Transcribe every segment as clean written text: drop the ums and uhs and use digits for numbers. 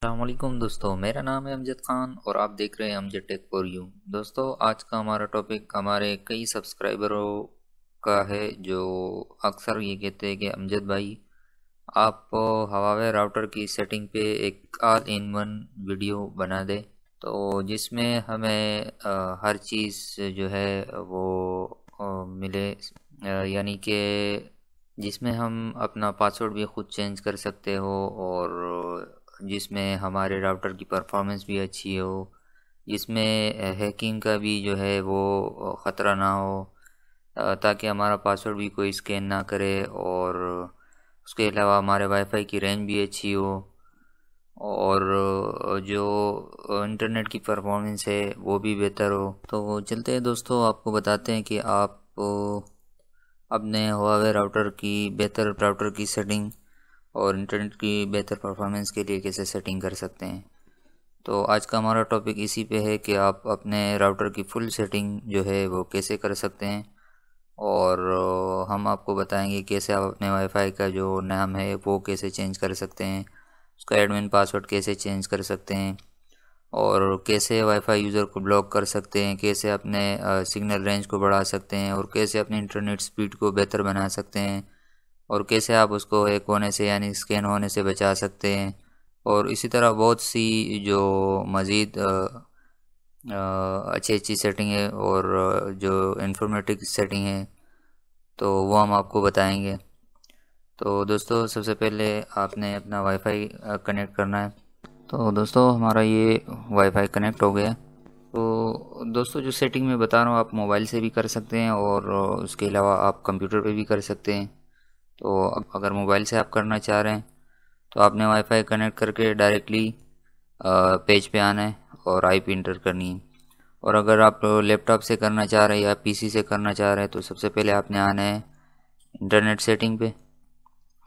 अस्सलामुअलैकुम दोस्तों, मेरा नाम है अमजद ख़ान और आप देख रहे हैं अमजद टेक फॉर यू। दोस्तों, आज का हमारा टॉपिक हमारे कई सब्सक्राइबरों का है जो अक्सर ये कहते हैं कि अमजद भाई आप हवावे राउटर की सेटिंग पे एक ऑल इन वन वीडियो बना दे, तो जिसमें हमें हर चीज़ जो है वो मिले, यानी कि जिसमें हम अपना पासवर्ड भी ख़ुद चेंज कर सकते हो और जिसमें हमारे राउटर की परफॉर्मेंस भी अच्छी हो, जिसमें हैकिंग का भी जो है वो ख़तरा ना हो, ताकि हमारा पासवर्ड भी कोई स्कैन ना करे और उसके अलावा हमारे वाईफाई की रेंज भी अच्छी हो और जो इंटरनेट की परफॉर्मेंस है वो भी बेहतर हो। तो चलते हैं दोस्तों, आपको बताते हैं कि आप अपने हुआवे राउटर की बेहतर राउटर की सेटिंग और इंटरनेट की बेहतर परफॉर्मेंस के लिए कैसे सेटिंग कर सकते हैं। तो आज का हमारा टॉपिक इसी पे है कि आप अपने राउटर की फुल सेटिंग जो है वो कैसे कर सकते हैं और हम आपको बताएंगे कैसे आप अपने वाईफाई का जो नाम है वो कैसे चेंज कर सकते हैं, उसका एडमिन पासवर्ड कैसे चेंज कर सकते हैं और कैसे वाईफाई यूज़र को ब्लॉक कर सकते हैं, कैसे अपने सिग्नल रेंज को बढ़ा सकते हैं और कैसे अपने इंटरनेट स्पीड को बेहतर बना सकते हैं और कैसे आप उसको हैक होने से यानी स्कैन होने से बचा सकते हैं। और इसी तरह बहुत सी जो मज़ीद अच्छी अच्छी सेटिंग है और जो इंफॉर्मेटिव सेटिंग है तो वो हम आपको बताएंगे। तो दोस्तों, सबसे पहले आपने अपना वाईफाई कनेक्ट करना है। तो दोस्तों, हमारा ये वाईफाई कनेक्ट हो गया। तो दोस्तों, जो सेटिंग मैं बता रहा हूँ आप मोबाइल से भी कर सकते हैं और उसके अलावा आप कंप्यूटर पे भी कर सकते हैं। तो अगर मोबाइल से आप करना चाह रहे हैं तो आपने वाईफाई कनेक्ट करके डायरेक्टली पेज पे आना है और आईपी इंटर करनी है। और अगर आप लैपटॉप से करना चाह रहे हैं या पीसी से करना चाह रहे हैं तो सबसे पहले आपने आना है इंटरनेट सेटिंग पे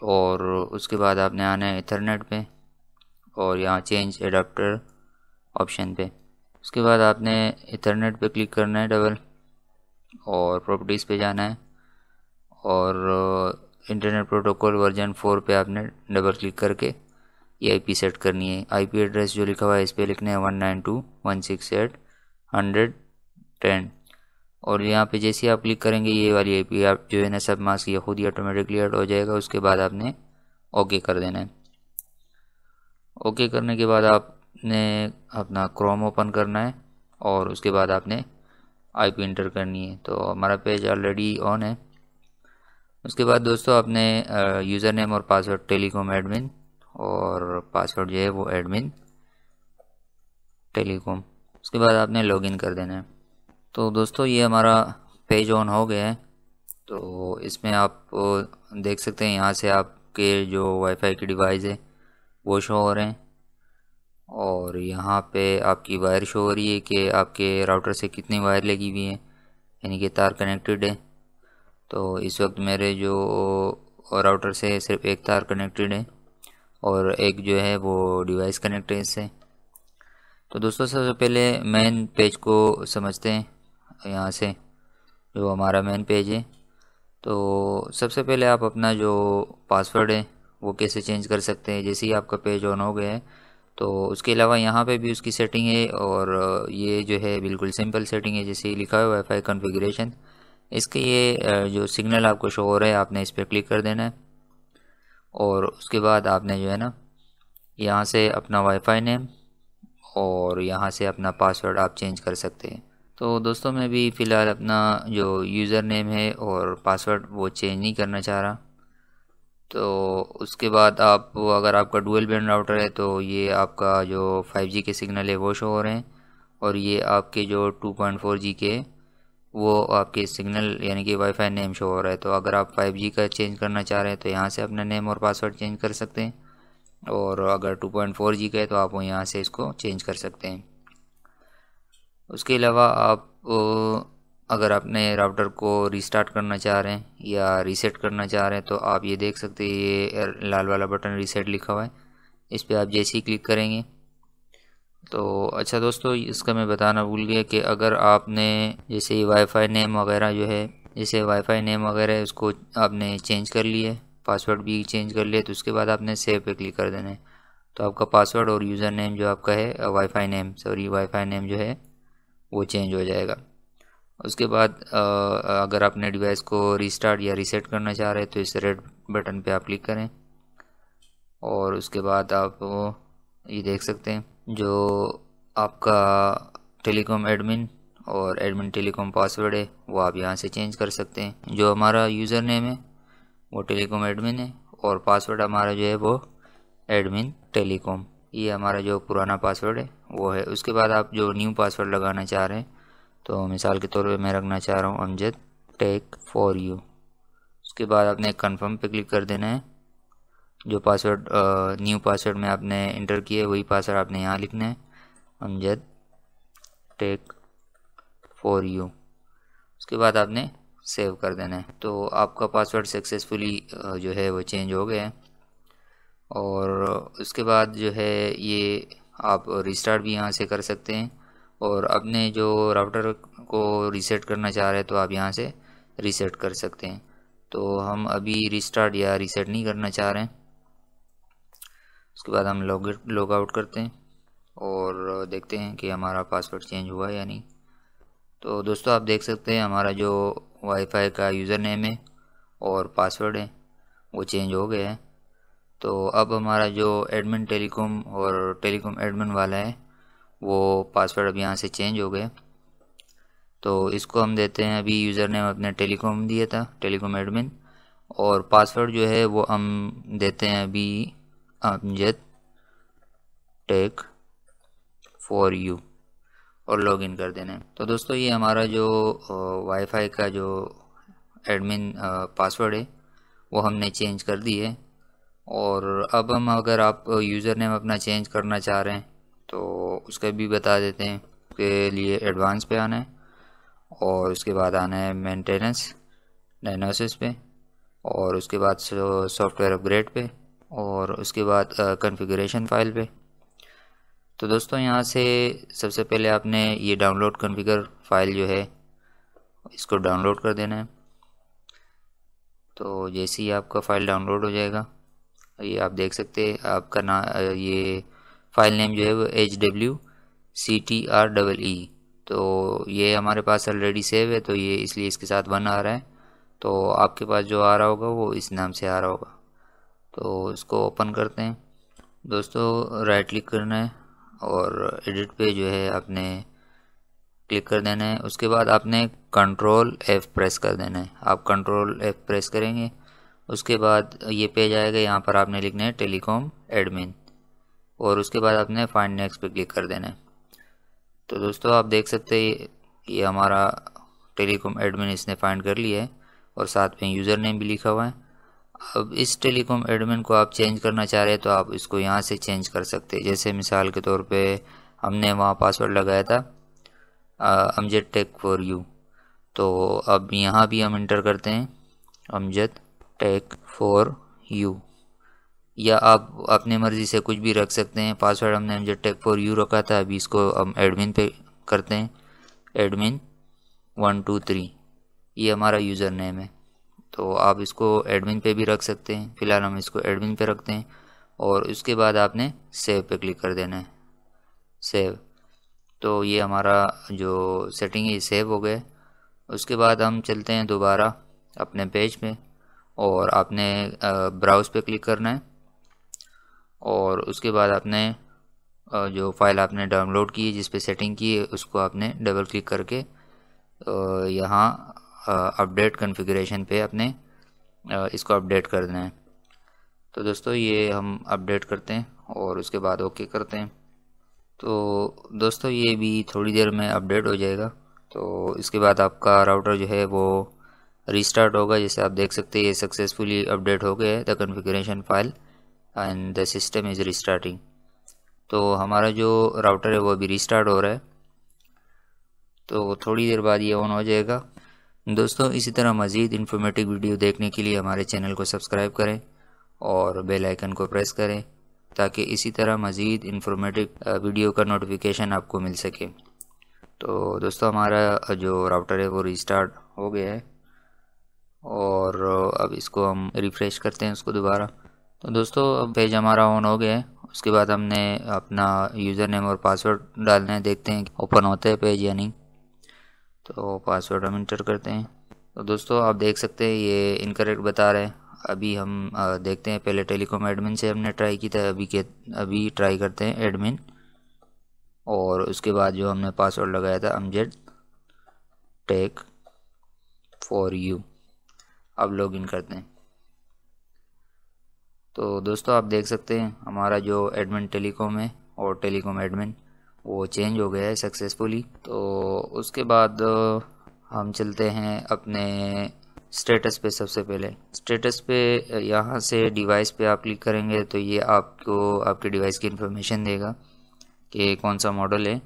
और उसके बाद आपने आना है इथरनेट पे और यहाँ चेंज एडाप्टर ऑप्शन पे। उसके बाद आपने इथरनेट पे क्लिक करना है डबल और प्रॉपर्टीज़ पे जाना है और इंटरनेट प्रोटोकॉल वर्जन 4 पे आपने डबल क्लिक करके ये आईपी सेट करनी है। आईपी एड्रेस जो लिखा हुआ है इस पर लिखना है 192.168.110 और यहाँ पे जैसे ही आप क्लिक करेंगे ये वाली आईपी आप जो है ना सब मास्क ये खुद ही ऑटोमेटिकली ऐड हो जाएगा। उसके बाद आपने ओके कर देना है। ओके करने के बाद आपने अपना क्रोम ओपन करना है और उसके बाद आपने आईपी इंटर करनी है। तो हमारा पेज ऑलरेडी ऑन है। उसके बाद दोस्तों आपने यूज़र नेम और पासवर्ड टेलीकॉम एडमिन और पासवर्ड जो है वो एडमिन टेलीकॉम, उसके बाद आपने लॉगिन कर देना है। तो दोस्तों, ये हमारा पेज ऑन हो गया है। तो इसमें आप देख सकते हैं यहाँ से आपके जो वाईफाई की डिवाइस है वो शो हो रहे हैं और यहाँ पे आपकी वायर शो हो रही है कि आपके राउटर से कितनी वायर लगी हुई है, यानी कि तार कनेक्टेड है। तो इस वक्त मेरे जो राउटर से सिर्फ एक तार कनेक्टेड है और एक जो है वो डिवाइस कनेक्ट है इससे। तो दोस्तों, सबसे पहले मेन पेज को समझते हैं। यहाँ से जो हमारा मेन पेज है, तो सबसे पहले आप अपना जो पासवर्ड है वो कैसे चेंज कर सकते हैं। जैसे ही आपका पेज ऑन हो गया है तो उसके अलावा यहाँ पे भी उसकी सेटिंग है और ये जो है बिल्कुल सिंपल सेटिंग है। जैसे लिखा हुआ है वाईफाई कॉन्फ़िगरेशन, इसके ये जो सिग्नल आपको शो हो रहा है आपने इस पर क्लिक कर देना है और उसके बाद आपने जो है ना यहाँ से अपना वाईफाई नेम और यहाँ से अपना पासवर्ड आप चेंज कर सकते हैं। तो दोस्तों, मैं भी फ़िलहाल अपना जो यूज़र नेम है और पासवर्ड वो चेंज नहीं करना चाह रहा। तो उसके बाद आप अगर आपका डुअल बैंड राउटर है तो ये आपका जो 5G के सिग्नल है वो शो हो रहे हैं और ये आपके जो 2.4G के वो आपके सिग्नल यानी कि वाईफाई नेम शो हो रहा है। तो अगर आप 5G का चेंज करना चाह रहे हैं तो यहाँ से अपना नेम और पासवर्ड चेंज कर सकते हैं और अगर 2.4G का है तो आप वो यहाँ से इसको चेंज कर सकते हैं। उसके अलावा आप अगर अपने राउटर को रीस्टार्ट करना चाह रहे हैं या रीसेट करना चाह रहे हैं तो आप ये देख सकते हैं, ये लाल वाला बटन रीसेट लिखा हुआ है, इस पर आप जैसे ही क्लिक करेंगे तो अच्छा दोस्तों, इसका मैं बताना भूल गया कि अगर आपने जैसे वाईफाई नेम वगैरह जो है जैसे वाईफाई नेम वगैरह है उसको आपने चेंज कर लिया है, पासवर्ड भी चेंज कर लिया, तो उसके बाद आपने सेव पे क्लिक कर देना है। तो आपका पासवर्ड और यूज़र नेम जो आपका है वाईफाई नेम जो है वो चेंज हो जाएगा। उसके बाद अगर अपने डिवाइस को रीस्टार्ट या रीसेट करना चाह रहे हैं तो इस रेड बटन पे आप क्लिक करें और उसके बाद आप ये देख सकते हैं जो आपका टेलीकॉम एडमिन और एडमिन टेलीकॉम पासवर्ड है वो आप यहाँ से चेंज कर सकते हैं। जो हमारा यूज़र नेम है वो टेलीकॉम एडमिन है और पासवर्ड हमारा जो है वो एडमिन टेलीकॉम, ये हमारा जो पुराना पासवर्ड है वो है। उसके बाद आप जो न्यू पासवर्ड लगाना चाह रहे हैं, तो मिसाल के तौर पे मैं रखना चाह रहा हूँ अमजद टेक फॉर यू। उसके बाद आपने कन्फर्म पे क्लिक कर देना है। जो पासवर्ड न्यू पासवर्ड में आपने इंटर किया है वही पासवर्ड आपने यहाँ लिखना है, अमजद टेक फॉर यू। उसके बाद आपने सेव कर देना है। तो आपका पासवर्ड सक्सेसफुली जो है वो चेंज हो गया है। और उसके बाद जो है ये आप रिस्टार्ट भी यहाँ से कर सकते हैं और अपने जो राउटर को रीसेट करना चाह रहे हैं तो आप यहाँ से रीसेट कर सकते हैं। तो हम अभी रिस्टार्ट या रीसेट नहीं करना चाह रहे हैं। उसके बाद हम लॉग आउट करते हैं और देखते हैं कि हमारा पासवर्ड चेंज हुआ या नहीं। तो दोस्तों आप देख सकते हैं हमारा जो वाईफाई का यूज़र नेम है और पासवर्ड है वो चेंज हो गया है। तो अब हमारा जो एडमिन टेलीकॉम और टेलीकॉम एडमिन वाला है वो पासवर्ड अब यहाँ से चेंज हो गया। तो इसको हम देते हैं, अभी यूज़र नेम अपने टेलीकॉम दिया था टेलीकॉम एडमिन, और पासवर्ड जो है वो हम देते हैं अभी अमजद टेक फॉर यू और लॉगिन कर देना है। तो दोस्तों ये हमारा जो वाईफाई का जो एडमिन पासवर्ड है वो हमने चेंज कर दी है। और अब हम अगर आप यूज़र नेम अपना चेंज करना चाह रहे हैं तो उसका भी बता देते हैं। उसके लिए एडवांस पे आना है और उसके बाद आना है मेंटेनेंस डायग्नोसिस पे और उसके बाद सॉफ्टवेयर अपग्रेड पे और उसके बाद कॉन्फ़िगरेशन फाइल पे। तो दोस्तों यहाँ से सबसे पहले आपने ये डाउनलोड कॉन्फ़िगर फाइल जो है इसको डाउनलोड कर देना है। तो जैसे ही आपका फ़ाइल डाउनलोड हो जाएगा, ये आप देख सकते हैं आपका ये फ़ाइल नेम जो है वो HWCTREE, तो ये हमारे पास ऑलरेडी सेव है तो ये इसलिए इसके साथ 1 आ रहा है। तो आपके पास जो आ रहा होगा वो इस नाम से आ रहा होगा। तो इसको ओपन करते हैं। दोस्तों राइट क्लिक करना है और एडिट पे जो है आपने क्लिक कर देना है। उसके बाद आपने कंट्रोल F प्रेस कर देना है। आप कंट्रोल F प्रेस करेंगे, उसके बाद ये पेज आएगा, यहाँ पर आपने लिखना है टेलीकॉम एडमिन और उसके बाद आपने फाइंड नेक्स्ट पे क्लिक कर देना है। तो दोस्तों आप देख सकते हैं ये हमारा टेलीकॉम एडमिन इसने फाइंड कर लिया है और साथ में यूज़र नेम भी लिखा हुआ है। अब इस टेलीकॉम एडमिन को आप चेंज करना चाह रहे हैं तो आप इसको यहाँ से चेंज कर सकते हैं। जैसे मिसाल के तौर पे हमने वहाँ पासवर्ड लगाया था अमजद टेक फॉर यू, तो अब यहाँ भी हम इंटर करते हैं अमजद टेक फॉर यू, या आप अपने मर्ज़ी से कुछ भी रख सकते हैं। पासवर्ड हमने अमजद टेक फॉर यू रखा था, अभी इसको हम एडमिन पे करते हैं, एडमिन 123, ये हमारा यूज़र नेम है। तो आप इसको एडमिन पे भी रख सकते हैं, फ़िलहाल हम इसको एडमिन पे रखते हैं और उसके बाद आपने सेव पे क्लिक कर देना है, सेव। तो ये हमारा जो सेटिंग है ये सेव हो गए। उसके बाद हम चलते हैं दोबारा अपने पेज पे और आपने ब्राउज़ पे क्लिक करना है और उसके बाद आपने जो फाइल आपने डाउनलोड की है जिस पे सेटिंग की है उसको आपने डबल क्लिक करके यहाँ अपडेट कॉन्फ़िगरेशन पे अपने इसको अपडेट कर देना है। तो दोस्तों ये हम अपडेट करते हैं और उसके बाद ओके करते हैं। तो दोस्तों ये भी थोड़ी देर में अपडेट हो जाएगा। तो इसके बाद आपका राउटर जो है वो रीस्टार्ट होगा। जैसे आप देख सकते हैं ये सक्सेसफुली अपडेट हो गया है the configuration file and the system is restarting. तो हमारा जो राउटर है वो अभी रीस्टार्ट हो रहा है, तो थोड़ी देर बाद ये ऑन हो जाएगा। दोस्तों इसी तरह मज़ीद इन्फॉर्मेटिव वीडियो देखने के लिए हमारे चैनल को सब्सक्राइब करें और बेल आइकन को प्रेस करें ताकि इसी तरह मज़ीद इन्फॉर्मेटिव वीडियो का नोटिफिकेशन आपको मिल सके। तो दोस्तों हमारा जो राउटर है वो रीस्टार्ट हो गया है और अब इसको हम रिफ़्रेश करते हैं उसको दोबारा। तो दोस्तों अब पेज हमारा ऑन हो गया है उसके बाद हमने अपना यूज़र नेम और पासवर्ड डालना है, देखते हैं ओपन होता है पेज या नहीं। तो पासवर्ड हम इंटर करते हैं। तो दोस्तों आप देख सकते हैं ये इनकरेक्ट बता रहे हैं। अभी हम देखते हैं, पहले टेलीकॉम एडमिन से हमने ट्राई की था, अभी ट्राई करते हैं एडमिन। और उसके बाद जो हमने पासवर्ड लगाया था अमजद टेक फॉर यू, अब लॉगिन करते हैं। तो दोस्तों आप देख सकते हैं हमारा जो एडमिन टेलीकॉम है और टेलीकॉम एडमिन वो चेंज हो गया है सक्सेसफुली। तो उसके बाद हम चलते हैं अपने स्टेटस पे। सबसे पहले स्टेटस पे यहाँ से डिवाइस पे आप क्लिक करेंगे तो ये आपको आपके डिवाइस की इन्फॉर्मेशन देगा कि कौन सा मॉडल है,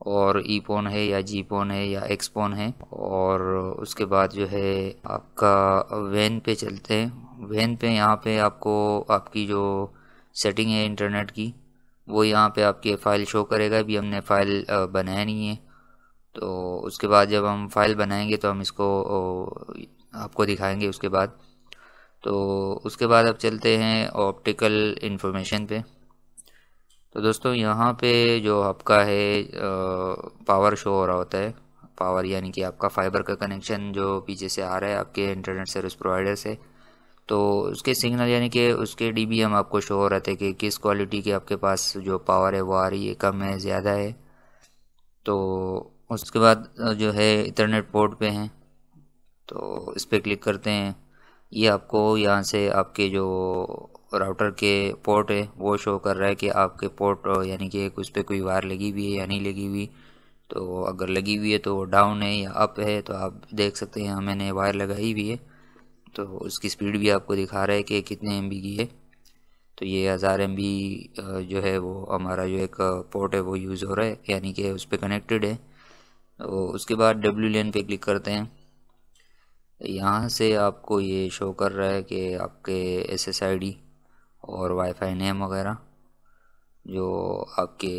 और ई फोन है या जी फोन है या एक्स फोन है। और उसके बाद जो है आपका वैन पे चलते हैं। वैन पे यहाँ पे आपको आपकी जो सेटिंग है इंटरनेट की वो यहाँ पे आपकी फ़ाइल शो करेगा। अभी हमने फ़ाइल बनाया नहीं है, तो उसके बाद जब हम फाइल बनाएंगे तो हम इसको आपको दिखाएंगे उसके बाद। तो उसके बाद अब चलते हैं ऑप्टिकल इन्फॉर्मेशन पे। तो दोस्तों यहाँ पे जो आपका है पावर शो हो रहा होता है, पावर यानी कि आपका फाइबर का कनेक्शन जो पीछे से आ रहा है आपके इंटरनेट सर्विस प्रोवाइडर से। तो उसके सिग्नल यानी कि उसके डीबीएम आपको शो हो रहे थे कि किस क्वालिटी की आपके पास जो पावर है वो आ रही है, कम है, ज़्यादा है। तो उसके बाद जो है इथरनेट पोर्ट पे हैं, तो इस पर क्लिक करते हैं। ये आपको यहाँ से आपके जो राउटर के पोर्ट है वो शो कर रहा है कि आपके पोर्ट यानी कि उस पर कोई वायर लगी हुई है या नहीं लगी हुई। तो अगर लगी हुई है तो डाउन है या अप है, तो आप देख सकते हैं यहाँ मैंने वायर लगाई हुई है। तो उसकी स्पीड भी आपको दिखा रहा है कि कितने एमबी की है। तो ये 1000 एमबी जो है वो हमारा जो एक पोर्ट है वो यूज़ हो रहा है, यानी कि उस पर कनेक्टेड है। तो उसके बाद डब्ल्यू लेन पे क्लिक करते हैं। यहाँ से आपको ये शो कर रहा है कि आपके SSID और वाईफाई नेम वगैरह जो आपके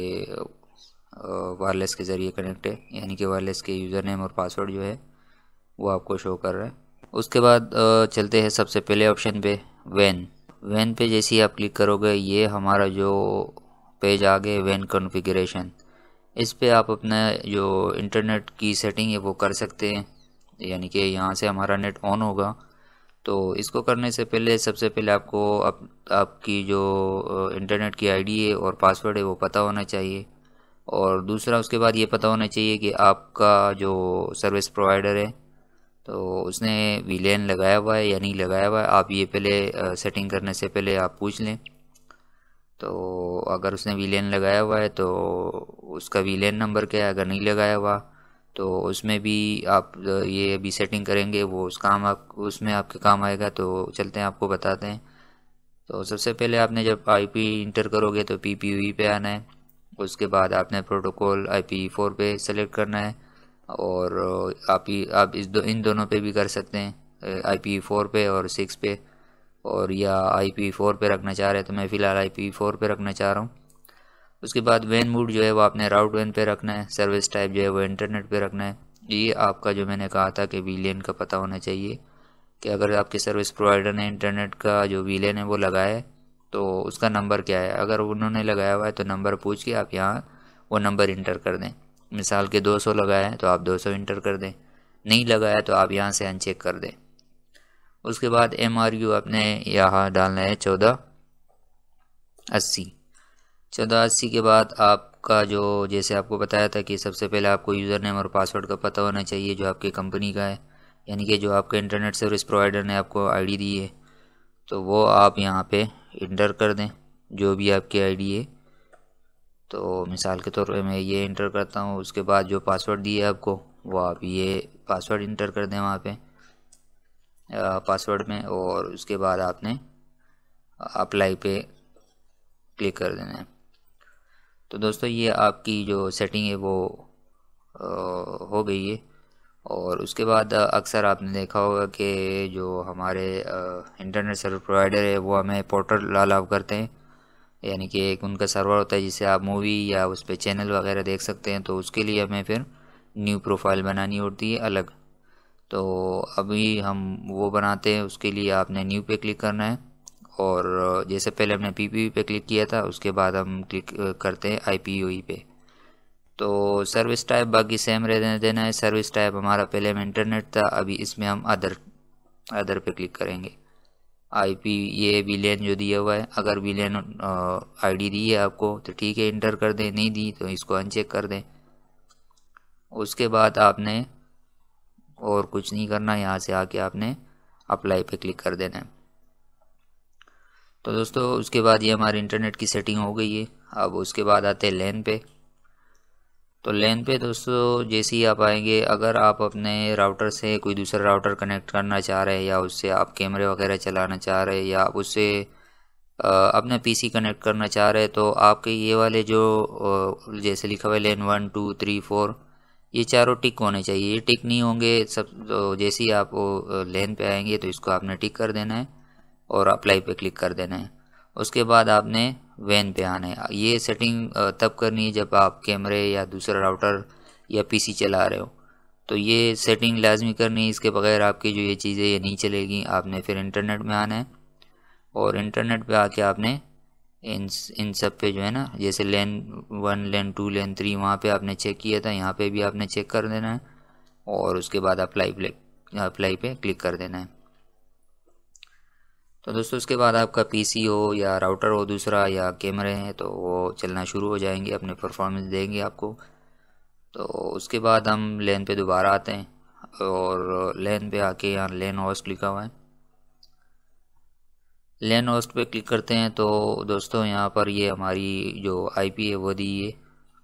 वायरलेस के ज़रिए कनेक्ट है, यानी कि वायरलेस के यूज़र नेम और पासवर्ड जो है वो आपको शो कर रहा है। उसके बाद चलते हैं सबसे पहले ऑप्शन पे, वैन। वैन पे जैसे ही आप क्लिक करोगे ये हमारा जो पेज आ गए वैन कॉन्फ़िगरेशन। इस पे आप अपना जो इंटरनेट की सेटिंग है वो कर सकते हैं, यानी कि यहाँ से हमारा नेट ऑन होगा। तो इसको करने से पहले सबसे पहले आपको आपकी जो इंटरनेट की आईडी है और पासवर्ड है वो पता होना चाहिए। और दूसरा उसके बाद ये पता होना चाहिए कि आपका जो सर्विस प्रोवाइडर है तो उसने वीलैन लगाया हुआ है या नहीं लगाया हुआ है। आप ये पहले सेटिंग करने से पहले आप पूछ लें। तो अगर उसने वीलैन लगाया हुआ है तो उसका वीलैन नंबर क्या है, अगर नहीं लगाया हुआ तो उसमें भी आप ये अभी सेटिंग करेंगे, वो उस काम आप उसमें आपके काम आएगा। तो चलते हैं आपको बताते हैं। तो सबसे पहले आपने जब आईपी इंटर करोगे तो पीपीयू पे आना है। उसके बाद आपने प्रोटोकॉल IPv4 पे सेलेक्ट करना है, और आप इन दोनों पे भी कर सकते हैं, IPv4 पे और 6 पे, और या IPv4 पे रखना चाह रहे हैं तो मैं फ़िलहाल IPv4 पे रखना चाह रहा हूँ। उसके बाद वैन मोड जो है वो आपने राउट वैन पे रखना है, सर्विस टाइप जो है वो इंटरनेट पे रखना है। ये आपका जो मैंने कहा था कि वीलैन का पता होना चाहिए कि अगर आपके सर्विस प्रोवाइडर ने इंटरनेट का जो वीलैन है वो लगाया है तो उसका नंबर क्या है। अगर उन्होंने लगाया हुआ है तो नंबर पूछ के आप यहाँ वो नंबर इंटर कर दें। मिसाल के 200 लगाया है तो आप 200 इंटर कर दें, नहीं लगाया तो आप यहाँ से अनचेक कर दें। उसके बाद MRU आपने यहाँ डालना है 1480। 1480 के बाद आपका जो जैसे आपको बताया था कि सबसे पहले आपको यूज़र नेम और पासवर्ड का पता होना चाहिए जो आपकी कंपनी का है, यानी कि जो आपका इंटरनेट सर्विस प्रोवाइडर ने आपको आईडी दी है तो वो आप यहाँ पे इंटर कर दें जो भी आपकी आईडी है। तो मिसाल के तौर पे मैं ये इंटर करता हूँ। उसके बाद जो पासवर्ड दिए आपको वो आप ये पासवर्ड इंटर कर दें वहाँ पे पासवर्ड में, और उसके बाद आपने अप्लाई पे क्लिक कर देना है। तो दोस्तों ये आपकी जो सेटिंग है वो हो गई है। और उसके बाद अक्सर आपने देखा होगा कि जो हमारे इंटरनेट सर्विस प्रोवाइडर है वो हमें पोर्टल अलाउ करते हैं, यानी कि एक उनका सर्वर होता है जिससे आप मूवी या उस पर चैनल वगैरह देख सकते हैं। तो उसके लिए हमें फिर न्यू प्रोफाइल बनानी होती है अलग। तो अभी हम वो बनाते हैं, उसके लिए आपने न्यू पे क्लिक करना है और जैसे पहले हमने PPV पे क्लिक किया था, उसके बाद हम क्लिक करते हैं IPOE पे। तो सर्विस टाइप बाकी सेम रहने देना है। सर्विस टाइप हमारा पहले में इंटरनेट था, अभी इसमें हम अदर पे क्लिक करेंगे। IP ये VLAN जो दिया हुआ है, अगर VLAN ID दी है आपको तो ठीक है, इंटर कर दें, नहीं दी तो इसको अनचेक कर दें। उसके बाद आपने और कुछ नहीं करना, यहाँ से आके आपने अप्लाई पे क्लिक कर देना है। तो दोस्तों उसके बाद ये हमारी इंटरनेट की सेटिंग हो गई है। अब उसके बाद आते हैं LAN पे। तो LAN पे दोस्तों जैसे ही आप आएंगे, अगर आप अपने राउटर से कोई दूसरा राउटर कनेक्ट करना चाह रहे हैं, या उससे आप कैमरे वगैरह चलाना चाह रहे हैं, या आप उससे अपना PC कनेक्ट करना चाह रहे हैं, तो आपके ये वाले जो जैसे लिखा हुआ है LAN 1 2 3 4, ये चारों टिक होने चाहिए। ये टिक नहीं होंगे सब, तो जैसे ही आप LAN पे आएंगे तो इसको आपने टिक कर देना है और अप्लाई पे क्लिक कर देना है। उसके बाद आपने WAN पे आना है। ये सेटिंग तब करनी है जब आप कैमरे या दूसरा राउटर या PC चला रहे हो, तो ये सेटिंग लाजमी करनी है। इसके बगैर आपकी जो ये चीज़ें ये नहीं चलेगी। आपने फिर इंटरनेट में आना है और इंटरनेट पे आके आपने इन सब पे जो है ना, जैसे LAN 1 LAN 2 LAN 3 वहाँ पे आपने चेक किया था, यहाँ पे भी आपने चेक कर देना है और उसके बाद अप्लाई पे क्लिक कर देना है। तो दोस्तों उसके बाद आपका PC हो या राउटर हो दूसरा या कैमरे हैं, तो वो चलना शुरू हो जाएंगे, अपने परफॉर्मेंस देंगे आपको। तो उसके बाद हम LAN पे दोबारा आते हैं और LAN पे आके यहाँ LAN होस्ट लिखा हुआ है, LAN होस्ट पे क्लिक करते हैं। तो दोस्तों यहाँ पर ये हमारी जो IP है वो दी है।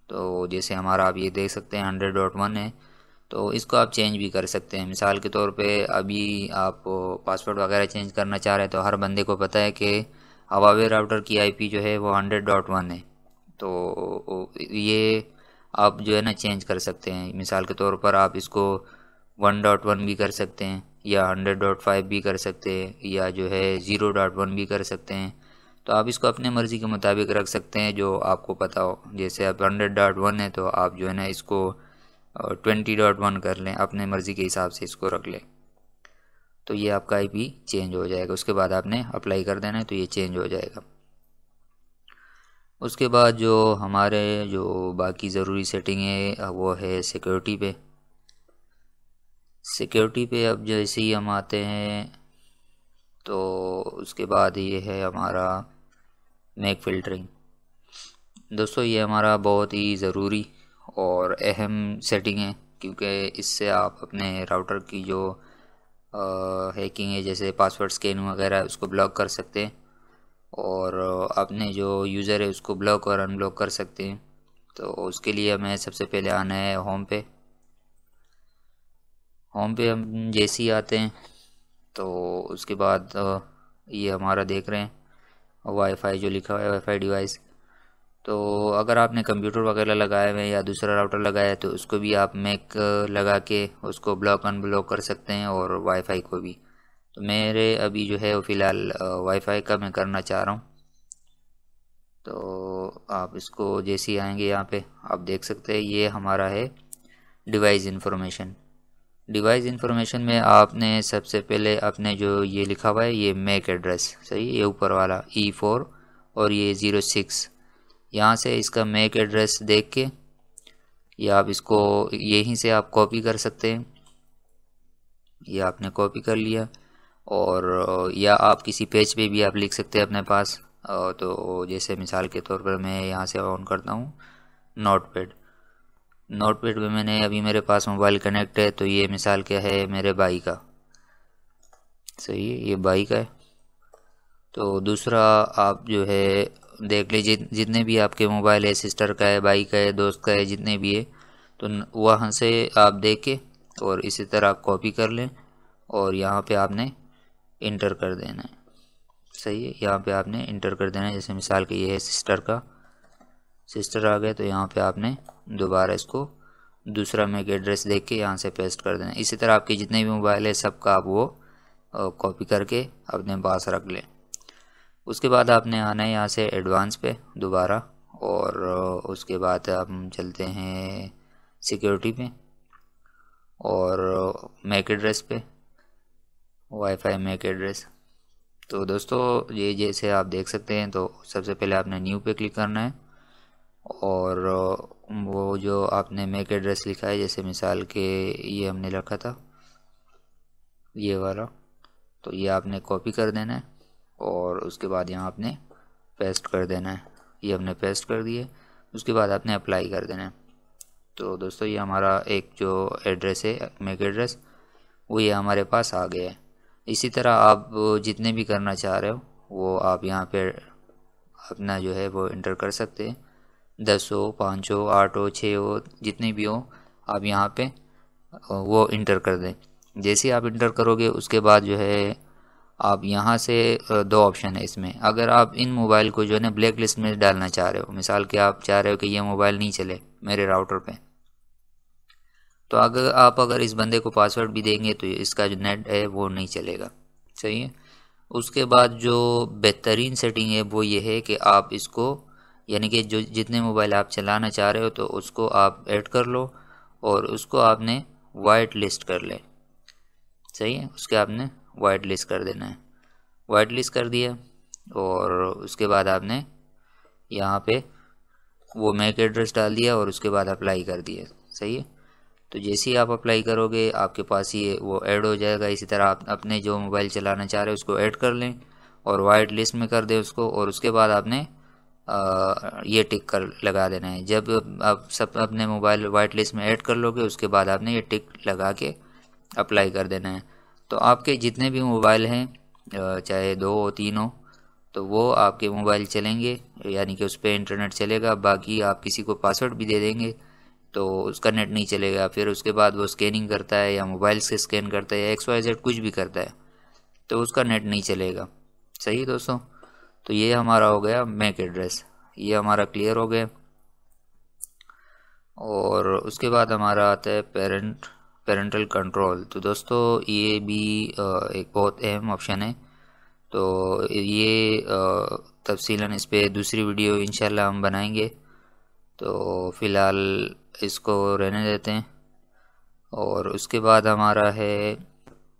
तो जैसे हमारा आप ये देख सकते हैं 100.1 है, तो इसको आप चेंज भी कर सकते हैं। मिसाल के तौर पे अभी आप पासवर्ड वगैरह चेंज करना चाह रहे हैं, तो हर बंदे को पता है कि हवावे राउटर की IP जो है वो 100.1 है। तो ये आप जो है ना चेंज कर सकते हैं। मिसाल के तौर पर आप इसको 1.1 भी कर सकते हैं, या 100.5 भी कर सकते हैं, या जो है 0.1 भी कर सकते हैं। तो आप इसको अपने मर्ज़ी के मुताबिक रख सकते हैं जो आपको पता हो। जैसे आप 100.1 है तो आप जो है ना इसको 20.1 कर लें, अपने मर्ज़ी के हिसाब से इसको रख लें। तो ये आपका IP चेंज हो जाएगा। उसके बाद आपने अप्लाई कर देना है, तो ये चेंज हो जाएगा। उसके बाद जो हमारे जो बाकी ज़रूरी सेटिंग है वो है सिक्योरिटी पे। सिक्योरिटी पे अब जैसे ही हम आते हैं, तो उसके बाद ये है हमारा मैक फ़िल्टरिंग। दोस्तों ये हमारा बहुत ही ज़रूरी और अहम सेटिंग है, क्योंकि इससे आप अपने राउटर की जो हैकिंग है, जैसे पासवर्ड स्कैन वगैरह, उसको ब्लॉक कर सकते हैं और अपने जो यूज़र है उसको ब्लॉक और अनब्लॉक कर सकते हैं। तो उसके लिए हमें सबसे पहले आना है होम पे हम जैसे ही आते हैं, तो उसके बाद ये हमारा देख रहे हैं वाईफाई जो लिखा हुआ है, वाईफाई डिवाइस। तो अगर आपने कंप्यूटर वगैरह लगाए हुए हैं या दूसरा राउटर लगाया है, तो उसको भी आप मैक लगा के उसको ब्लॉक अनब्लॉक कर सकते हैं, और वाईफाई को भी। तो मेरे अभी जो है वो फ़िलहाल वाईफाई का मैं करना चाह रहा हूँ। तो आप इसको जैसे ही आएंगे यहाँ पे आप देख सकते हैं ये हमारा है डिवाइस इन्फॉर्मेशन। डिवाइस इन्फॉर्मेशन में आपने सबसे पहले अपने जो ये लिखा हुआ है ये मैक एड्रेस, सही, ये ऊपर वाला E4 और ये 06, यहाँ से इसका मैक एड्रेस देख के या आप इसको यहीं से आप कॉपी कर सकते हैं। ये आपने कॉपी कर लिया, और या आप किसी पेज पे भी आप लिख सकते हैं अपने पास। तो जैसे मिसाल के तौर पर मैं यहाँ से ऑन करता हूँ नोटपैड पे मैंने अभी मेरे पास मोबाइल कनेक्ट है, तो ये मिसाल क्या है मेरे भाई का, सही है, ये भाई का है। तो दूसरा आप जो है देख लीजिए जितने भी आपके मोबाइल है, सिस्टर का है, भाई का है, दोस्त का है, जितने भी है, तो वहाँ से आप देख के और इसी तरह कॉपी कर लें और यहाँ पे आपने इंटर कर देना है। सही है, यहाँ पे आपने इंटर कर देना है। जैसे मिसाल के ये है सिस्टर आ गए, तो यहाँ पे आपने दोबारा इसको दूसरा मैक एड्रेस देख के यहाँ से पेस्ट कर देना। इसी तरह आपके जितने भी मोबाइल है सबका आप वो कॉपी करके अपने पास रख लें। उसके बाद आपने आना है यहाँ से एडवांस पे दोबारा, और उसके बाद हम चलते हैं सिक्योरिटी पे और मैक एड्रेस पे, वाईफाई मैक एड्रेस। तो दोस्तों ये जैसे आप देख सकते हैं, तो सबसे पहले आपने न्यू पे क्लिक करना है और वो जो आपने मेक एड्रेस लिखा है, जैसे मिसाल के ये हमने रखा था ये वाला, तो ये आपने कॉपी कर देना है और उसके बाद यहाँ आपने पेस्ट कर देना है। ये हमने पेस्ट कर दिए, उसके बाद आपने अप्लाई कर देना है। तो दोस्तों ये हमारा एक जो एड्रेस है मेक एड्रेस, वो ये हमारे पास आ गया है। इसी तरह आप जितने भी करना चाह रहे हो वो आप यहाँ पे अपना जो है वो इंटर कर सकते हैं। 10 हो, 5 हो, 8 हो, 6 हो, जितने भी हो आप यहाँ पे वो इंटर कर दें। जैसे आप इंटर करोगे उसके बाद जो है आप यहाँ से दो ऑप्शन है इसमें। अगर आप इन मोबाइल को जो है ना ब्लैक लिस्ट में डालना चाह रहे हो, मिसाल के आप चाह रहे हो कि ये मोबाइल नहीं चले मेरे राउटर पे, तो अगर इस बंदे को पासवर्ड भी देंगे तो इसका जो नेट है वो नहीं चलेगा। सही है। उसके बाद जो बेहतरीन सेटिंग है वो ये है कि आप इसको, यानी कि जो जितने मोबाइल आप चलाना चाह रहे हो तो उसको आप ऐड कर लो और उसको आपने वाइट लिस्ट कर लें। सही है। उसके आपने वाइट लिस्ट कर देना है। वाइट लिस्ट कर दिया और उसके बाद आपने यहाँ पे वो मैक एड्रेस डाल दिया और उसके बाद अप्लाई कर दिया। सही है। तो जैसे ही आप अप्लाई करोगे आपके पास ये वो ऐड हो जाएगा। इसी तरह आप अपने जो मोबाइल चलाना चाह रहे हो उसको ऐड कर लें और वाइट लिस्ट में कर दें उसको, और उसके बाद आपने ये टिक कर लगा देना है। जब आप सब अपने मोबाइल वाइट लिस्ट में ऐड कर लोगे उसके बाद आपने ये टिक लगा के अप्लाई कर देना है। तो आपके जितने भी मोबाइल हैं, चाहे 2 हो 3 हो, तो वो आपके मोबाइल चलेंगे, यानी कि उस पर इंटरनेट चलेगा। बाकी आप किसी को पासवर्ड भी दे देंगे तो उसका नेट नहीं चलेगा। फिर उसके बाद वो स्कैनिंग करता है या मोबाइल से स्कैन करता है या XYZ कुछ भी करता है तो उसका नेट नहीं चलेगा। सही दोस्तों। तो ये हमारा हो गया मैक एड्रेस, ये हमारा क्लियर हो गया। और उसके बाद हमारा आता है पेरेंटल कंट्रोल। तो दोस्तों ये भी एक बहुत अहम ऑप्शन है। तो ये तफसीलन इस पर दूसरी वीडियो इंशाल्लाह हम बनाएंगे। तो फ़िलहाल इसको रहने देते हैं। और उसके बाद हमारा है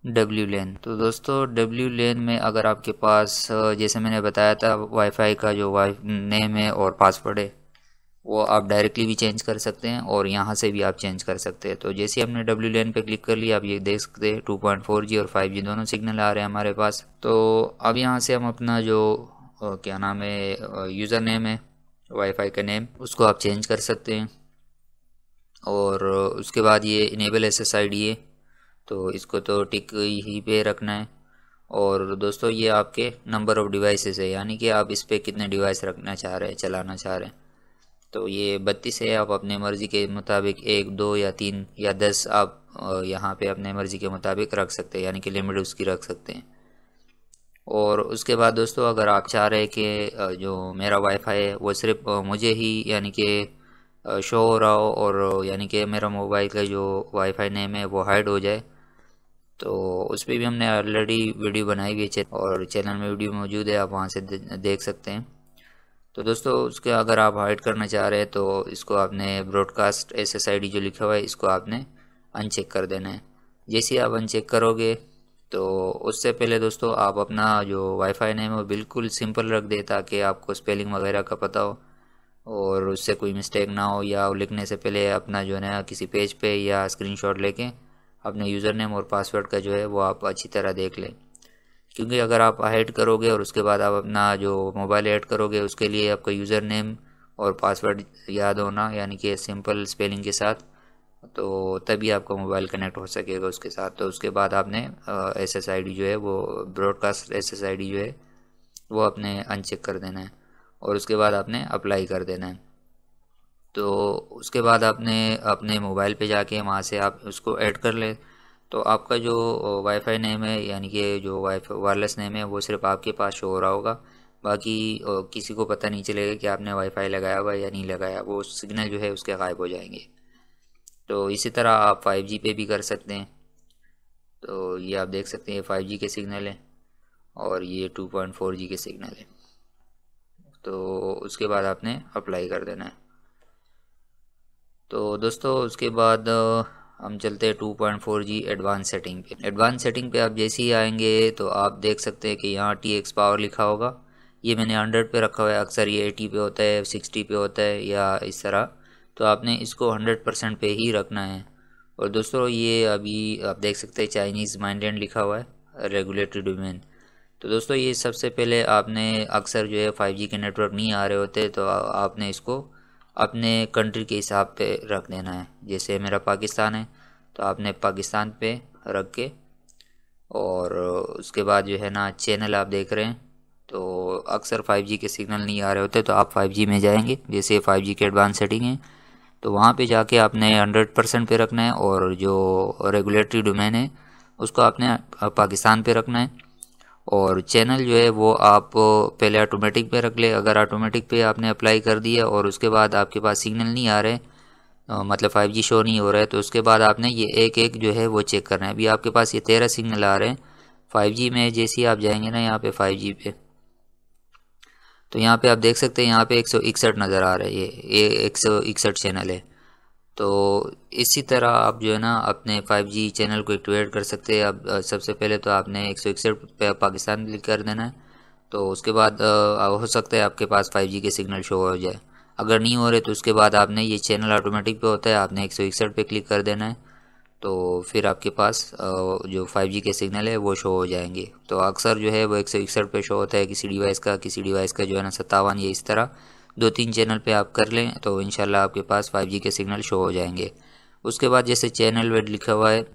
डब्ल्यू लेन। तो दोस्तों डब्ल्यू लेन में अगर आपके पास जैसे मैंने बताया था वाईफाई का जो वाई नेम है और पासवर्ड है वो आप डायरेक्टली भी चेंज कर सकते हैं और यहाँ से भी आप चेंज कर सकते हैं। तो जैसे हमने डब्ल्यू लेन पे क्लिक कर लिया, आप ये देख सकते हैं 2.4G और 5G दोनों सिग्नल आ रहे हैं हमारे पास। तो अब यहाँ से हम अपना जो क्या नाम है यूज़र नेम है वाईफाई का नेम, उसको आप चेंज कर सकते हैं। और उसके बाद ये इनेबल SSID है तो इसको तो टिक ही पे रखना है। और दोस्तों ये आपके नंबर ऑफ़ डिवाइसेस है, यानी कि आप इस पर कितने डिवाइस रखना चाह रहे हैं, चलाना चाह रहे हैं। तो ये 32 है, आप अपने मर्ज़ी के मुताबिक 1, 2 या 3 या 10 आप यहाँ पे अपने मर्ज़ी के मुताबिक रख सकते हैं, यानी कि लिमिट उसकी रख सकते हैं। और उसके बाद दोस्तों अगर आप चाह रहे हैं कि जो मेरा वाईफाई है वो सिर्फ मुझे ही यानी कि शो हो रहा हो और यानी कि मेरा मोबाइल का जो वाईफाई नेम है वो हाइड हो जाए, तो उस पर भी हमने ऑलरेडी वीडियो बनाई हुई है और चैनल में वीडियो मौजूद है, आप वहाँ से देख सकते हैं। तो दोस्तों उसके अगर आप हाइड करना चाह रहे हैं तो इसको आपने ब्रॉडकास्ट SSID जो लिखा हुआ है इसको आपने अनचेक कर देना है। जैसे आप अनचेक करोगे तो उससे पहले दोस्तों आप अपना जो वाईफाई नेम है वो बिल्कुल सिंपल रख दे ताकि आपको स्पेलिंग वगैरह का पता हो और उससे कोई मिस्टेक ना हो। या लिखने से पहले अपना जो है ना किसी पेज पे या स्क्रीनशॉट लेके अपने यूज़र नेम और पासवर्ड का जो है वो आप अच्छी तरह देख लें, क्योंकि अगर आप हाइड करोगे और उसके बाद आप अपना जो मोबाइल ऐड करोगे उसके लिए आपका यूज़र नेम और पासवर्ड याद होना, यानी कि सिंपल स्पेलिंग के साथ, तो तभी आपका मोबाइल कनेक्ट हो सकेगा उसके साथ। तो उसके बाद आपने SSID जो है वो ब्रॉडकास्ट SSID जो है वो आपने अनचेक कर देना है और उसके बाद आपने अप्लाई कर देना है। तो उसके बाद आपने अपने मोबाइल पे जाके वहाँ से आप उसको ऐड कर लें। तो आपका जो वाईफाई नेम है यानी कि जो वाईफाई वायरलेस नेम है वो सिर्फ आपके पास शो हो रहा होगा, बाकी किसी को पता नहीं चलेगा कि आपने वाईफाई लगाया हुआ या नहीं लगाया, वो सिग्नल जो है उसके गायब हो जाएंगे। तो इसी तरह आप 5G पे भी कर सकते हैं। तो ये आप देख सकते हैं 5G के सिग्नल है और ये 2.4G के सिग्नल है। तो उसके बाद आपने अप्लाई कर देना है। तो दोस्तों उसके बाद हम चलते हैं 2.4G एडवांस सेटिंग पे। एडवांस सेटिंग पे आप जैसे ही आएंगे तो आप देख सकते हैं कि यहाँ TX पावर लिखा होगा। ये मैंने 100 पे रखा हुआ है, अक्सर ये 80 पे होता है, 60 पे होता है या इस तरह। तो आपने इसको 100% पे ही रखना है। और दोस्तों ये अभी आप देख सकते हैं चाइनीज़ माइंडेड लिखा हुआ है, रेगुलेटरी डोमेन। तो दोस्तों ये सबसे पहले आपने, अक्सर जो है 5G के नेटवर्क नहीं आ रहे होते तो आपने इसको अपने कंट्री के हिसाब पे रख देना है। जैसे मेरा पाकिस्तान है तो आपने पाकिस्तान पे रख के, और उसके बाद जो है ना चैनल आप देख रहे हैं तो अक्सर 5G के सिग्नल नहीं आ रहे होते तो आप 5G में जाएंगे। जैसे 5G के एडवांस सेटिंग है तो वहाँ पे जाके आपने 100% पे रखना है, और जो रेगुलेटरी डोमेन है उसको आपने पाकिस्तान पे रखना है। और चैनल जो है वो आप पहले ऑटोमेटिक पे रख ले। अगर ऑटोमेटिक पे आपने अप्लाई कर दिया और उसके बाद आपके पास सिग्नल नहीं आ रहे, मतलब 5G शो नहीं हो रहा है, तो उसके बाद आपने ये एक एक जो है वो चेक करना है। अभी आपके पास ये 13 सिग्नल आ रहे हैं 5G में। जैसे ही आप जाएंगे ना यहाँ पे 5G पे, तो यहाँ पे आप देख सकते हैं यहाँ पे 161 नज़र आ रहा है, ये 161 चैनल है। तो इसी तरह आप जो है ना अपने 5G चैनल को एक्टिवेट कर सकते हैं। अब सबसे पहले तो आपने 161 पे पाकिस्तान क्लिक कर देना है। तो उसके बाद हो सकता है आपके पास 5G के सिग्नल शो हो जाए। अगर नहीं हो रहे तो उसके बाद आपने, ये चैनल ऑटोमेटिक पे होता है, आपने 161 पे क्लिक कर देना है। तो फिर आपके पास जो 5G के सिग्नल है वो शो हो जाएंगे। तो अक्सर जो है वो 161 पे शो होता है किसी डिवाइस का जो है ना 57, ये इस तरह 2-3 चैनल पे आप कर लें तो इंशाल्लाह आपके पास 5G के सिग्नल शो हो जाएंगे। उसके बाद जैसे चैनल वेड लिखा हुआ है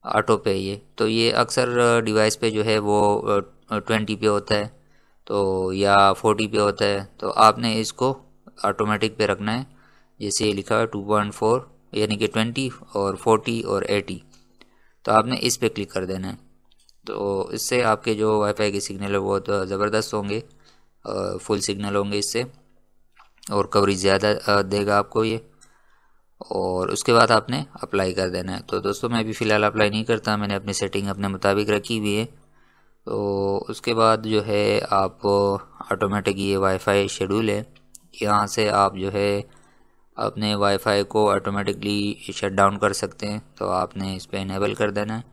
ऑटो पे, ये तो ये अक्सर डिवाइस पे जो है वो 20 पे होता है तो या 40 पे होता है, तो आपने इसको ऑटोमेटिक पे रखना है। जैसे ये लिखा है 2.4 यानी कि 20 और 40 और 80, तो आपने इस पे क्लिक कर देना है। तो इससे आपके जो वाईफाई के सिग्नल है वो तो ज़बरदस्त होंगे, फुल सिग्नल होंगे इससे, और कवरेज ज़्यादा देगा आपको ये। और उसके बाद आपने अप्लाई कर देना है। तो दोस्तों मैं अभी फ़िलहाल अप्लाई नहीं करता, मैंने अपनी सेटिंग अपने मुताबिक रखी हुई है। तो उसके बाद जो है आप ऑटोमेटिक, ये वाईफाई शेड्यूल है, यहाँ से आप जो है अपने वाईफाई को ऑटोमेटिकली शट डाउन कर सकते हैं। तो आपने इस पर इनेबल कर देना है।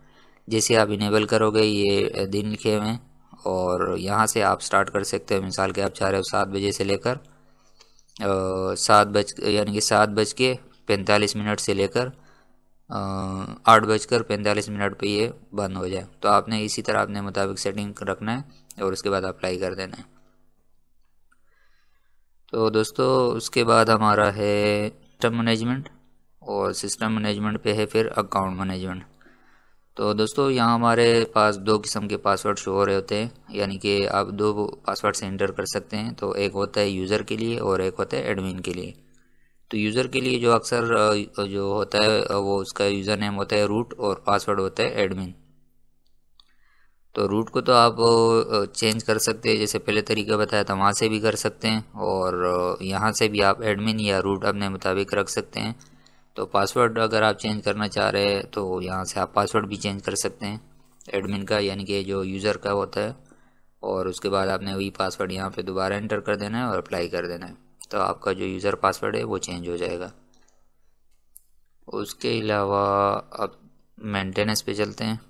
जैसे आप इनेबल करोगे ये दिन लिखे हुए हैं, और यहाँ से आप स्टार्ट कर सकते हो। मिसाल के आप चाह रहे हो 7 बजे से लेकर 7:45 से लेकर 8:45 पे ये बंद हो जाए। तो आपने इसी तरह अपने मुताबिक सेटिंग रखना है और उसके बाद अप्लाई कर देना है। तो दोस्तों उसके बाद हमारा है सिस्टम मैनेजमेंट, और सिस्टम मैनेजमेंट पे है फिर अकाउंट मैनेजमेंट। तो दोस्तों यहाँ हमारे पास दो किस्म के पासवर्ड शो हो रहे होते हैं, यानी कि आप दो पासवर्ड से एंटर कर सकते हैं। तो एक होता है यूज़र के लिए और एक होता है एडमिन के लिए। तो यूज़र के लिए जो अक्सर जो होता है वो उसका यूज़र नेम होता है रूट और पासवर्ड होता है एडमिन। तो रूट को तो आप चेंज कर सकते हैं, जैसे पहले तरीका बताया था वहाँ से भी कर सकते हैं, और यहाँ से भी आप एडमिन या रूट अपने मुताबिक रख सकते हैं। तो पासवर्ड अगर आप चेंज करना चाह रहे हैं तो यहाँ से आप पासवर्ड भी चेंज कर सकते हैं एडमिन का, यानी कि जो यूज़र का होता है। और उसके बाद आपने वही पासवर्ड यहाँ पे दोबारा एंटर कर देना है और अप्लाई कर देना है। तो आपका जो यूज़र पासवर्ड है वो चेंज हो जाएगा। उसके अलावा अब मेंटेनेंस पे चलते हैं।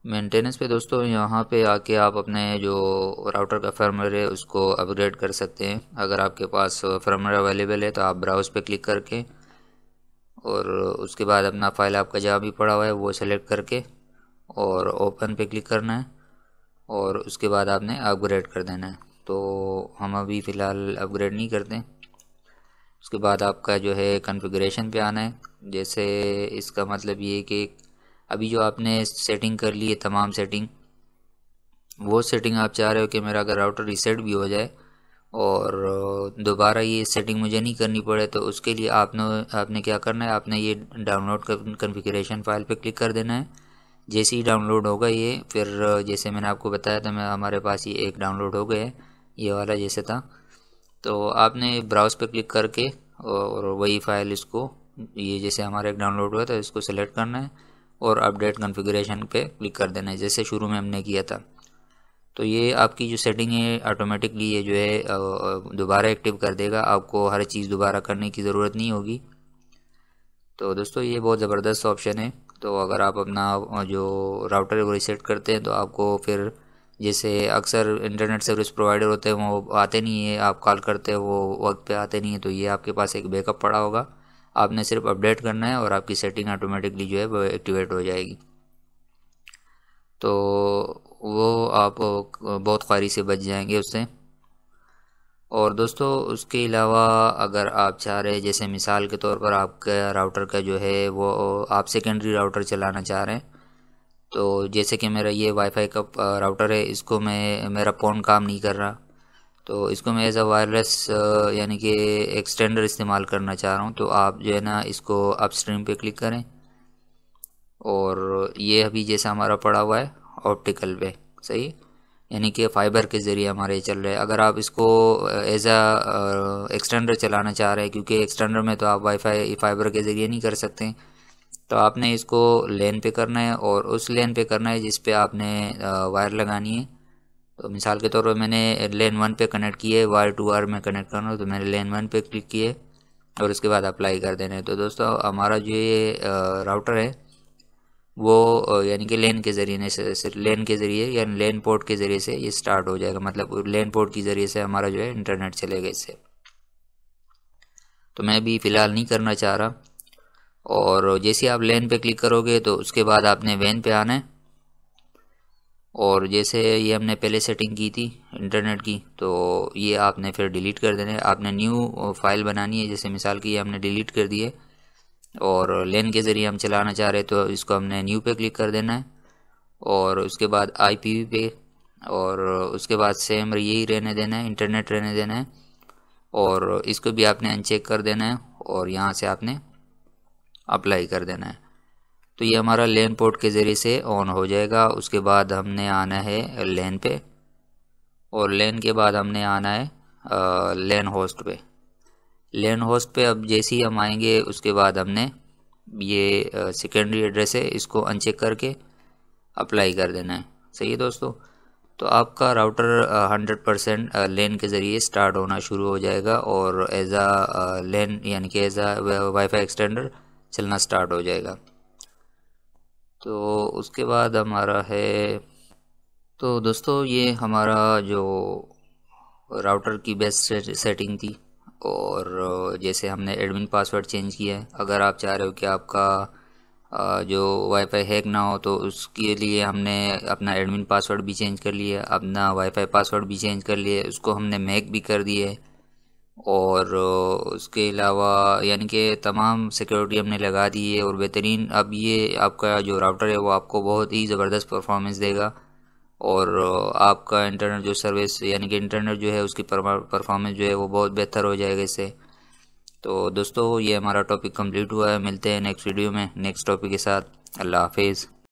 मेंटेनेंस पे दोस्तों यहाँ पे आके आप अपने जो राउटर का फर्मवेयर है उसको अपग्रेड कर सकते हैं। अगर आपके पास फर्मवेयर अवेलेबल है तो आप ब्राउज पे क्लिक करके, और उसके बाद अपना फ़ाइल आपका जहाँ भी पड़ा हुआ है वो सेलेक्ट करके और ओपन पे क्लिक करना है, और उसके बाद आपने अपग्रेड कर देना है। तो हम अभी फ़िलहाल अपग्रेड नहीं करते। उसके बाद आपका जो है कॉन्फ़िगरेशन पे आना है। जैसे इसका मतलब ये है कि अभी जो आपने सेटिंग कर ली है तमाम सेटिंग, वो सेटिंग आप चाह रहे हो कि मेरा अगर राउटर रीसेट भी हो जाए और दोबारा ये सेटिंग मुझे नहीं करनी पड़े, तो उसके लिए आपने क्या करना है, आपने ये डाउनलोड कॉन्फ़िगरेशन फाइल पे क्लिक कर देना है। जैसे ही डाउनलोड होगा ये, फिर जैसे मैंने आपको बताया था, मैं हमारे पास ये एक डाउनलोड हो गया है, ये वाला जैसे था। तो आपने ब्राउज़ पे क्लिक करके और वही फ़ाइल इसको, ये जैसे हमारा एक डाउनलोड हुआ था, इसको सेलेक्ट करना है और अपडेट कॉन्फ़िगरेशन पे क्लिक कर देना है जैसे शुरू में हमने किया था। तो ये आपकी जो सेटिंग है ऑटोमेटिकली ये जो है दोबारा एक्टिव कर देगा, आपको हर चीज़ दोबारा करने की ज़रूरत नहीं होगी। तो दोस्तों ये बहुत ज़बरदस्त ऑप्शन है। तो अगर आप अपना जो राउटर है वो रीसेट करते हैं तो आपको फिर जैसे अक्सर इंटरनेट सर्विस प्रोवाइडर होते हैं वो आते नहीं है, आप कॉल करते हैं वो वक्त पे आते नहीं है, तो ये आपके पास एक बैकअप पड़ा होगा। आपने सिर्फ अपडेट करना है और आपकी सेटिंग ऑटोमेटिकली जो है वो एक्टिवेट हो जाएगी। तो वो आप बहुत ख्वारी से बच जाएंगे उससे। और दोस्तों उसके अलावा अगर आप चाह रहे हैं, जैसे मिसाल के तौर पर आपका राउटर का जो है वो आप सेकेंडरी राउटर चलाना चाह रहे हैं, तो जैसे कि मेरा ये वाईफाई का राउटर है, इसको मैं मेरा फ़ोन काम नहीं कर रहा, तो इसको मैं एज अ वायरलेस यानी कि एक्सटेंडर इस्तेमाल करना चाह रहा हूँ। तो आप जो है ना इसको अपस्ट्रीम पे क्लिक करें और ये अभी जैसा हमारा पड़ा हुआ है ऑप्टिकल पे, सही, यानी कि फ़ाइबर के ज़रिए हमारे चल रहे हैं। अगर आप इसको एज आ एक्सटेंडर चलाना चाह रहे हैं, क्योंकि एक्सटेंडर में तो आप वाईफाई फ़ाइबर के ज़रिए नहीं कर सकते, तो आपने इसको लेन पे करना है और उस लेन पे करना है जिस पे आपने वायर लगानी है। तो मिसाल के तौर पर मैंने लेन 1 पे कनेक्ट किए, वायर 2R में कनेक्ट करना है, तो मैंने लेन 1 पे क्लिक किए और उसके बाद अप्लाई कर देना है। तो दोस्तों हमारा जो ये राउटर है वो यानी कि लेन के ज़रिए से लेन के ज़रिए या लेन पोर्ट के ज़रिए से ये स्टार्ट हो जाएगा, मतलब लेन पोर्ट के ज़रिए से हमारा जो है इंटरनेट चलेगा इससे। तो मैं भी फ़िलहाल नहीं करना चाह रहा। और जैसे आप लेन पे क्लिक करोगे तो उसके बाद आपने वैन पे आना है, और जैसे ये हमने पहले सेटिंग की थी इंटरनेट की, तो ये आपने फिर डिलीट कर देना है। आपने न्यू फाइल बनानी है, जैसे मिसाल की ये हमने डिलीट कर दी है और लेन के ज़रिए हम चलाना चाह रहे हैं, तो इसको हमने न्यू पे क्लिक कर देना है और उसके बाद IPv पे, और उसके बाद सेम यही रहने देना है, इंटरनेट रहने देना है, और इसको भी आपने अनचेक कर देना है और यहाँ से आपने अप्लाई कर देना है। तो ये हमारा लेन पोर्ट के ज़रिए से ऑन हो जाएगा। उसके बाद हमने आना है लेन पे, और लेन के बाद हमने आना है लेन होस्ट पे। लेन होस्ट पे अब जैसे ही हम आएंगे उसके बाद हमने ये सेकेंडरी एड्रेस है इसको अनचेक करके अप्लाई कर देना है। सही है दोस्तों। तो आपका राउटर 100% लेन के ज़रिए स्टार्ट होना शुरू हो जाएगा और एज आ लेन यानी कि एज आ वाईफाई एक्सटेंडर चलना स्टार्ट हो जाएगा। तो उसके बाद हमारा है, तो दोस्तों ये हमारा जो राउटर की बेस्ट सेटिंग थी। और जैसे हमने एडमिन पासवर्ड चेंज किया है, अगर आप चाह रहे हो कि आपका जो वाईफाई हैक ना हो तो उसके लिए हमने अपना एडमिन पासवर्ड भी चेंज कर लिया, अपना वाईफाई पासवर्ड भी चेंज कर लिए, उसको हमने मैक भी कर दिए। और उसके अलावा यानी कि तमाम सिक्योरिटी हमने लगा दी है और बेहतरीन अब ये आपका जो राउटर है वो आपको बहुत ही ज़बरदस्त परफॉर्मेंस देगा। और आपका इंटरनेट जो सर्विस यानी कि इंटरनेट जो है उसकी परफॉर्मेंस जो है वो बहुत बेहतर हो जाएगा इससे। तो दोस्तों ये हमारा टॉपिक कंप्लीट हुआ है, मिलते हैं नेक्स्ट वीडियो में नेक्स्ट टॉपिक के साथ। अल्लाह हाफिज़।